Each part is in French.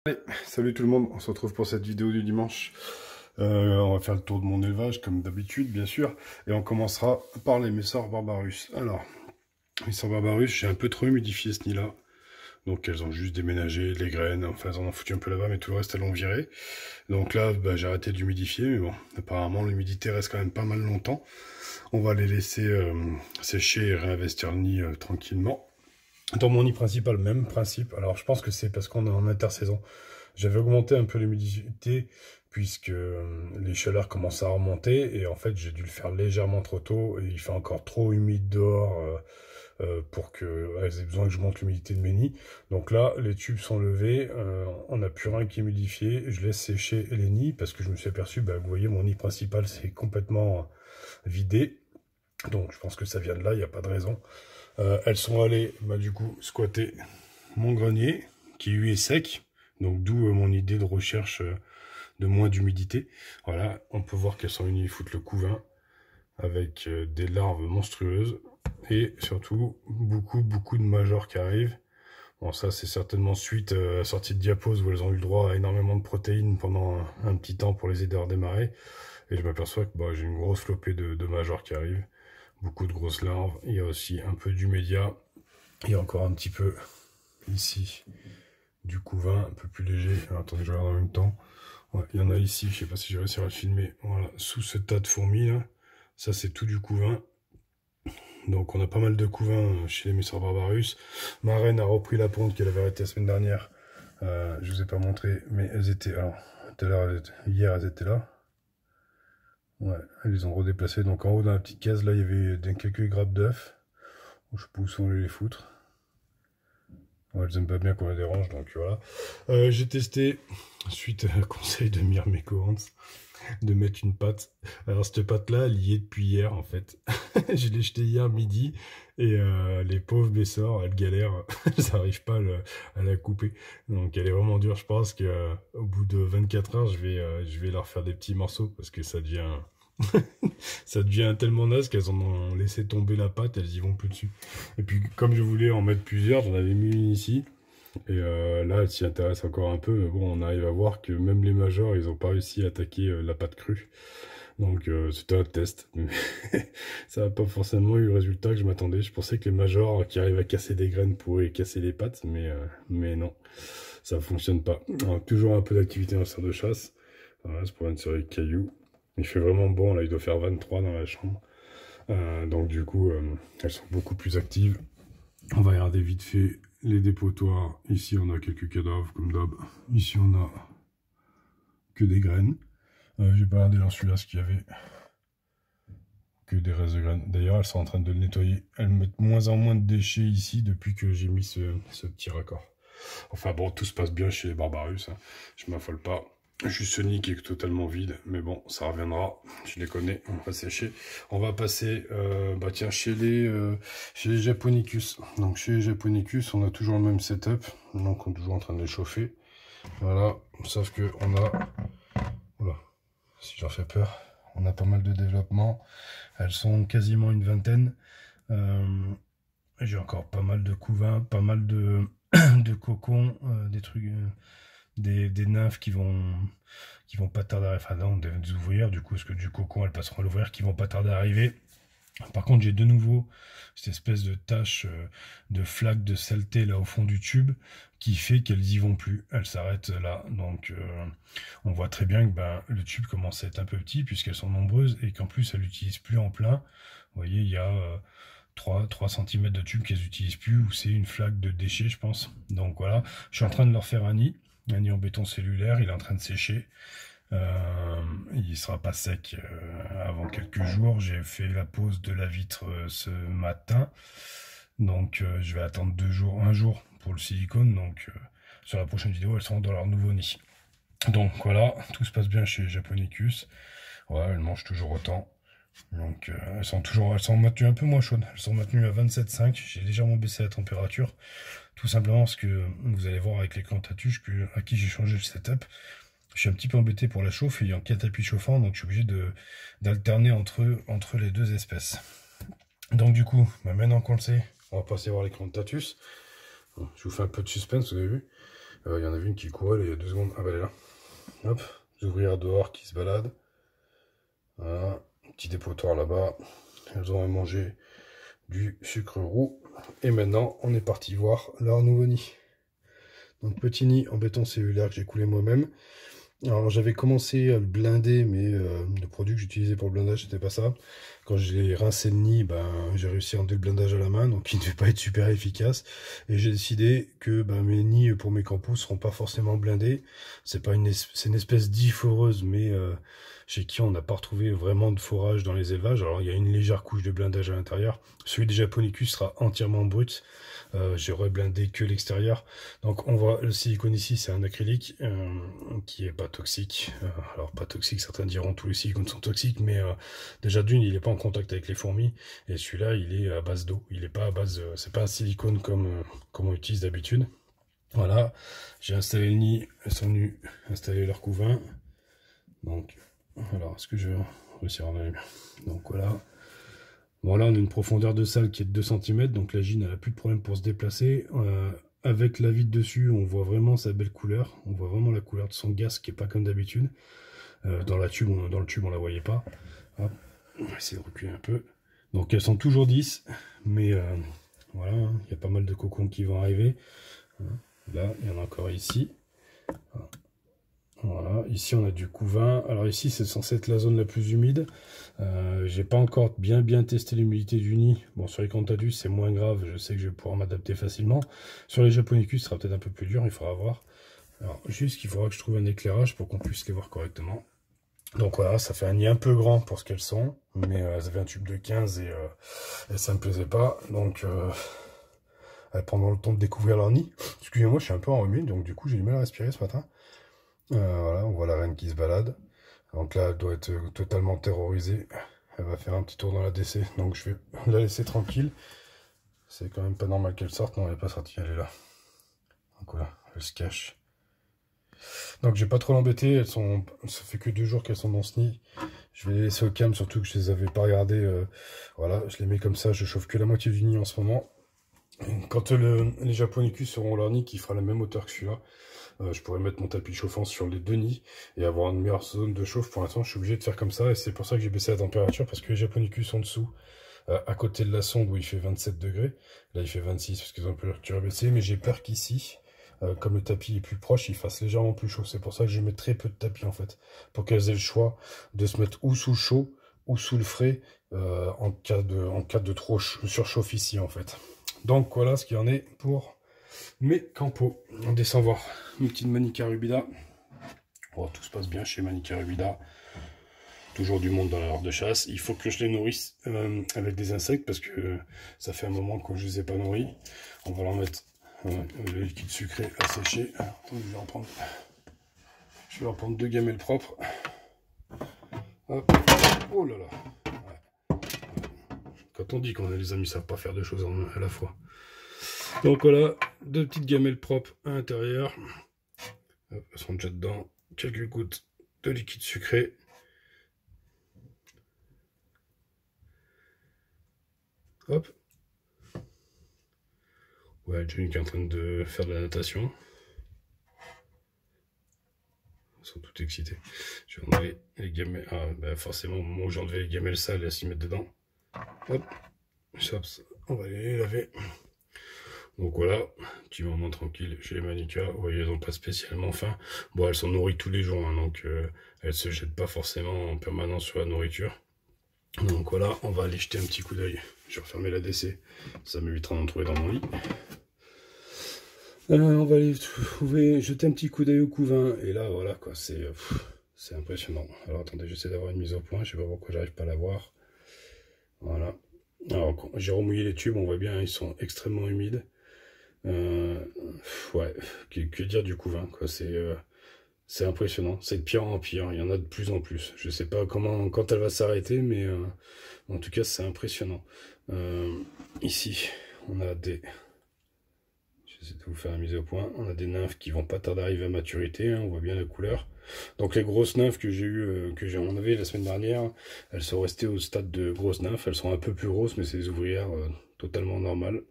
Allez, salut tout le monde, on se retrouve pour cette vidéo du dimanche. On va faire le tour de mon élevage, comme d'habitude, bien sûr. Et on commencera par les Messor Barbarus. Alors, Messor Barbarus, j'ai un peu trop humidifié ce nid-là. Donc elles ont juste déménagé, les graines, enfin elles en ont foutu un peu là-bas, mais tout le reste elles l'ont viré. Donc là, bah, j'ai arrêté d'humidifier, mais bon, apparemment l'humidité reste quand même pas mal longtemps. On va les laisser sécher et réinvestir le nid tranquillement. Dans mon nid principal, même principe. Alors je pense que c'est parce qu'on est en intersaison. J'avais augmenté un peu l'humidité puisque les chaleurs commencent à remonter et en fait j'ai dû le faire légèrement trop tôt et il fait encore trop humide dehors pour qu'elles aient besoin que je monte l'humidité de mes nids. Donc là les tubes sont levés, on n'a plus rien qui est humidifié, je laisse sécher les nids parce que je me suis aperçu, bah, vous voyez mon nid principal c'est complètement vidé. Donc je pense que ça vient de là, il n'y a pas de raison. Elles sont allées bah, du coup squatter mon grenier qui lui est sec. Donc d'où mon idée de recherche de moins d'humidité. Voilà, on peut voir qu'elles sont venues foutre le couvain avec des larves monstrueuses et surtout beaucoup de majors qui arrivent. Bon ça c'est certainement suite à la sortie de diapose où elles ont eu le droit à énormément de protéines pendant un petit temps pour les aider à redémarrer. Et je m'aperçois que bah, j'ai une grosse flopée de majors qui arrivent. Beaucoup de grosses larves. Il y a aussi un peu du média. Il y a encore un petit peu ici du couvain un peu plus léger. Alors, attendez, je regarde en même temps. Ouais, il y en a ici, je sais pas si je vais réussir à le filmer. Voilà, sous ce tas de fourmis là. Ça c'est tout du couvain. Donc on a pas mal de couvain chez les Messor Barbarus. Ma reine a repris la ponte qu'elle avait arrêtée la semaine dernière. Je vous ai pas montré, mais elles étaient. Alors, tout à l'heure, hier elles étaient là. Ouais, elles les ont redéplacées. Donc en haut dans la petite case là, il y avait quelques grappes d'œufs. Je sais pas où sont les foutre. Ouais, elles aiment pas bien qu'on les dérange, donc voilà. J'ai testé, suite à un conseil de Myrmeco Hans, de mettre une pâte. Alors cette pâte-là, elle y est depuis hier en fait. Je l'ai jetée hier midi et les pauvres Messor, elles galèrent, elles n'arrivent pas à la couper. Donc elle est vraiment dure. Je pense qu'au bout de 24 heures, je vais leur faire des petits morceaux parce que ça devient... ça devient tellement naze qu'elles en ont laissé tomber la pâte, elles y vont plus dessus. Et puis comme je voulais en mettre plusieurs, j'en avais mis une ici. Et là, elle s'y intéresse encore un peu. Mais bon, on arrive à voir que même les majors, ils n'ont pas réussi à attaquer la pâte crue. Donc c'était un test. Mais ça n'a pas forcément eu le résultat que je m'attendais. Je pensais que les majors qui arrivent à casser des graines pourraient casser les pattes. Mais non, ça ne fonctionne pas. Alors, toujours un peu d'activité dans le cerf de chasse. Voilà, c'est pour une série de cailloux. Il fait vraiment bon, là il doit faire 23 dans la chambre. Donc du coup, elles sont beaucoup plus actives. On va regarder vite fait les dépotoirs. Ici on a quelques cadavres comme d'hab. Ici on a que des graines. J'ai pas regardé dans celui-là ce qu'il y avait. Que des restes de graines. D'ailleurs elles sont en train de le nettoyer. Elles mettent de moins en moins de déchets ici depuis que j'ai mis ce petit raccord. Enfin bon, tout se passe bien chez les Barbarus. Hein. Je m'affole pas. Juste ce nid qui est totalement vide, mais bon, ça reviendra. Je les connais, on va sécher. On va passer, bah tiens, chez les Japonicus. Donc chez les Japonicus, on a toujours le même setup. Donc on est toujours en train de les chauffer. Voilà, sauf que on a, oula, si je leur fais peur, on a pas mal de développement. Elles sont quasiment une vingtaine. J'ai encore pas mal de couvains, pas mal de de cocons, des trucs. Des nymphes qui vont pas tarder à arriver, enfin non, des ouvrières du coup, parce que du cocon elles passeront à l'ouvrière qui vont pas tarder à arriver. Par contre j'ai de nouveau cette espèce de tache de flaque de saleté là au fond du tube qui fait qu'elles y vont plus, elles s'arrêtent là. Donc on voit très bien que ben, le tube commence à être un peu petit puisqu'elles sont nombreuses et qu'en plus elles l'utilisent plus en plein. Vous voyez, il y a 3 cm de tube qu'elles n'utilisent plus, ou c'est une flaque de déchets je pense. Donc voilà, je suis en train de leur faire un nid en béton cellulaire, il est en train de sécher. Il sera pas sec avant quelques jours. J'ai fait la pose de la vitre ce matin. Donc je vais attendre un jour pour le silicone. Donc sur la prochaine vidéo, elles seront dans leur nouveau nid. Donc voilà, tout se passe bien chez Japonicus. Voilà, elles mangent toujours autant. Donc elles sont maintenues un peu moins chaudes. Elles sont maintenues à 27,5. J'ai légèrement baissé la température. Tout simplement parce que vous allez voir avec l'écran Tatuche à qui j'ai changé le setup. Je suis un petit peu embêté pour la chauffe, ayant 4 tapis chauffants, donc je suis obligé d'alterner entre les deux espèces. Donc du coup, bah maintenant qu'on le sait, on va passer voir l'écran de Tatus. Je vous fais un peu de suspense, vous avez vu. Il y en avait une qui courait là, il y a 2 secondes. Ah bah elle est là. Hop, les ouvrières dehors qui se baladent. Voilà, petit dépotoir là-bas. Elles ont mangé du sucre roux. Et maintenant, on est parti voir leur nouveau nid. Donc petit nid en béton cellulaire que j'ai coulé moi-même. Alors j'avais commencé à le blinder, mais le produit que j'utilisais pour le blindage, c'était pas ça. Quand j'ai rincé le nid, ben, j'ai réussi à enlever le blindage à la main, donc il ne devait pas être super efficace. Et j'ai décidé que ben, mes nids pour mes campos seront pas forcément blindés. C'est une espèce d'iforeuse, mais chez qui on n'a pas retrouvé vraiment de forage dans les élevages. Alors il y a une légère couche de blindage à l'intérieur. Celui des Japonicus sera entièrement brut. J'aurais blindé que l'extérieur. Donc on voit le silicone ici, c'est un acrylique qui est pas toxique. Alors pas toxique, certains diront tous les silicones sont toxiques, mais déjà d'une, il n'est pas en contact avec les fourmis, et celui-là, il est à base d'eau. Il n'est pas à base, c'est pas un silicone comme on utilise d'habitude. Voilà, j'ai installé le nid, elles sont venues installer leur couvain. Donc, alors, est-ce que je vais réussir à en aller? Donc voilà. Bon là on a une profondeur de salle qui est de 2 cm, donc la gine elle n'a plus de problème pour se déplacer. Avec la vitre dessus, on voit vraiment sa belle couleur, on voit vraiment la couleur de son gaz qui est pas comme d'habitude. Dans le tube on la voyait pas. Hop, on va essayer de reculer un peu. Donc elles sont toujours 10, mais voilà, il y a pas mal de cocons qui vont arriver. Là, il y en a encore ici. Voilà, ici on a du couvain. Alors ici c'est censé être la zone la plus humide. J'ai pas encore bien testé l'humidité du nid. Bon, sur les Cantadus c'est moins grave, je sais que je vais pouvoir m'adapter facilement. Sur les Japonicus ce sera peut-être un peu plus dur, il faudra voir. Alors juste qu'il faudra que je trouve un éclairage pour qu'on puisse les voir correctement. Donc voilà, ça fait un nid un peu grand pour ce qu'elles sont, mais elles avaient un tube de 15 et ça me plaisait pas. Donc elles prendront le temps de découvrir leur nid. Excusez-moi, je suis un peu enrhumé, donc du coup j'ai du mal à respirer ce matin. Voilà, on voit la reine qui se balade. Donc là, elle doit être totalement terrorisée. Elle va faire un petit tour dans la DC. Donc je vais la laisser tranquille. C'est quand même pas normal qu'elle sorte. Non, elle n'est pas sortie, elle est là. Donc voilà, elle se cache. Donc je vais pas trop l'embêter. Ça fait que 2 jours qu'elles sont dans ce nid. Je vais les laisser au calme, surtout que je les avais pas regardées. Voilà, je les mets comme ça. Je chauffe que la moitié du nid en ce moment. Quand les Japonicus seront leur nid, qui fera la même hauteur que celui-là, je pourrais mettre mon tapis chauffant sur les 2 nids et avoir une meilleure zone de chauffe. Pour l'instant, je suis obligé de faire comme ça, et c'est pour ça que j'ai baissé la température, parce que les Japonicus en dessous, à côté de la sonde où il fait 27 degrés, là il fait 26 parce qu'ils ont un peu la baissé, mais j'ai peur qu'ici, comme le tapis est plus proche, il fasse légèrement plus chaud. C'est pour ça que je mets très peu de tapis en fait, pour qu'elles aient le choix de se mettre ou sous le chaud ou sous le frais en cas de trop surchauffe ici en fait. Donc voilà ce qu'il y en est pour mes campos. On descend voir une petite Manica rubida. Oh, tout se passe bien chez Manica rubida. Toujours du monde dans l'heure de chasse. Il faut que je les nourrisse avec des insectes, parce que ça fait un moment que je ne les ai pas nourris. On va leur mettre le liquide sucré à sécher. Alors, attendez, je vais en prendre 2 gamelles propres. Hop. Oh là là. Ouais. Quand on dit qu'on a les amis, ils ne savent pas faire 2 choses à la fois. Donc voilà, 2 petites gamelles propres à l'intérieur. Elles sont déjà dedans. Quelques gouttes de liquide sucré. Hop. Ouais, Johnny qui est en train de faire de la natation. Ils sont tout excités. Je vais enlever les gamelles. Ah, bah forcément, au moment où j'ai enlevé les gamelles sales, elles s'y mettent dedans. Hop. On va les laver. Donc voilà, petit moment tranquille chez les Manica. Vous voyez, elles n'ont pas spécialement faim. Bon, elles sont nourries tous les jours, hein, donc elles se jettent pas forcément en permanence sur la nourriture. Donc voilà, on va aller jeter un petit coup d'œil. Je vais refermer la DC, ça m'évitera d'en trouver dans mon lit. On va aller jeter un petit coup d'œil au couvain, et là voilà quoi, c'est impressionnant. Alors attendez, j'essaie d'avoir une mise au point, je sais pas pourquoi j'arrive pas à la voir. Voilà. Alors j'ai remouillé les tubes, on voit bien, ils sont extrêmement humides. Ouais, que dire du couvain quoi, c'est impressionnant, c'est de pire en pire, il y en a de plus en plus. Je sais pas quand elle va s'arrêter, mais en tout cas c'est impressionnant. Ici on a des, j'essaie de vous faire la mise au point, on a des nymphes qui vont pas tarder à arriver à maturité, hein, on voit bien la couleur. Donc les grosses nymphes que j'ai eu, on avait la semaine dernière, elles sont restées au stade de grosses nymphes, elles sont un peu plus grosses, mais c'est des ouvrières totalement normales.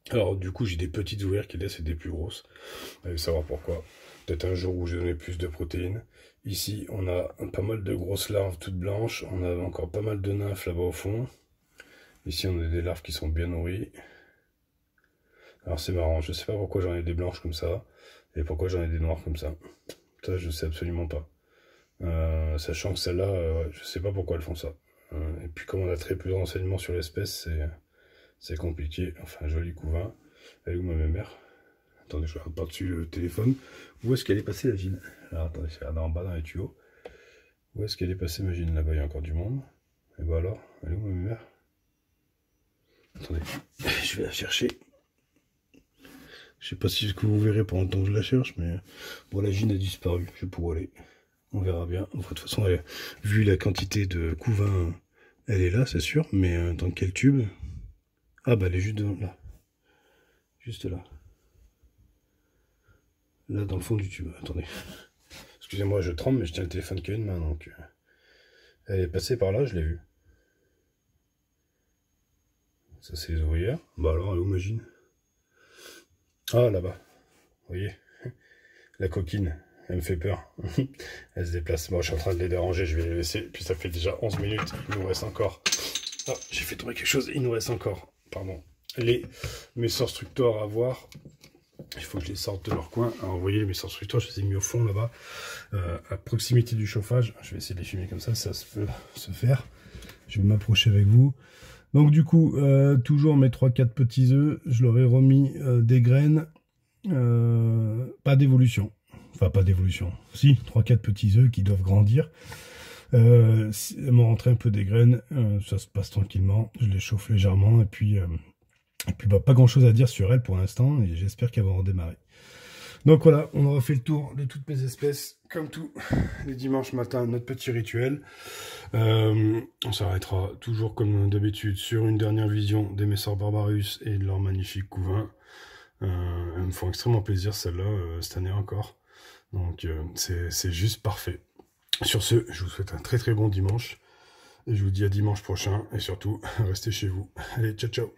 Alors du coup j'ai des petites ouvrières qui laissent et des plus grosses. Allez savoir pourquoi. Peut-être un jour où j'ai donné plus de protéines. Ici on a pas mal de grosses larves toutes blanches. On a encore pas mal de nymphes là-bas au fond. Ici on a des larves qui sont bien nourries. Alors c'est marrant, je sais pas pourquoi j'en ai des blanches comme ça. Et pourquoi j'en ai des noires comme ça. Ça je sais absolument pas. Sachant que celles-là, je sais pas pourquoi elles font ça. Et puis comme on a très peu de renseignements sur l'espèce, c'est compliqué. Enfin, joli couvain. Elle est où ma mère? Attendez, je regarde par-dessus le téléphone. Où est-ce qu'elle est passée la Gine? Alors attendez, je regarde en bas dans les tuyaux. Où est-ce qu'elle est passée ma Gine? Là-bas, il y a encore du monde. Et bah alors, elle est où ma mère? Attendez, je vais la chercher. Je sais pas si ce que vous verrez pendant le temps que je la cherche, mais bon, la Gine a disparu. Je pourrais aller. On verra bien. Enfin, de toute façon, vu la quantité de couvain, elle est là, c'est sûr. Mais dans quel tube? Ah bah elle est juste là. Juste là. Là dans le fond du tube. Attendez. Excusez-moi, je tremble, mais je tiens le téléphone qu'à une main, donc. Elle est passée par là, je l'ai vue. Ça c'est les ouvrières. Bah alors, elle est où imagine? Ah là-bas. Vous voyez? La coquine. Elle me fait peur. Elle se déplace. Bon, je suis en train de les déranger, je vais les laisser. Puis ça fait déjà 11 minutes. Il nous reste encore. Ah, j'ai fait tomber quelque chose. Il nous reste encore. Pardon. Mes sorstructors à voir. Il faut que je les sorte de leur coin. Alors, vous voyez, mes sorstructors, je les ai mis au fond là-bas, à proximité du chauffage. Je vais essayer de les filmer comme ça peut se faire. Je vais m'approcher avec vous. Donc, du coup, toujours mes 3-4 petits œufs, je leur ai remis des graines, pas d'évolution. Enfin, pas d'évolution. Si, 3-4 petits œufs qui doivent grandir. Elles m'ont rentré un peu des graines, ça se passe tranquillement. Je les chauffe légèrement et puis bah, pas grand chose à dire sur elles pour l'instant et j'espère qu'elles vont redémarrer. Donc voilà, on aura fait le tour de toutes mes espèces, comme tout les dimanches matin, notre petit rituel. On s'arrêtera toujours comme d'habitude sur une dernière vision des Messor Barbarus et de leur magnifique couvain. Elles me font extrêmement plaisir celles-là, cette année encore. Donc c'est juste parfait. Sur ce, je vous souhaite un très très bon dimanche. Et je vous dis à dimanche prochain. Et surtout, restez chez vous. Allez, ciao ciao.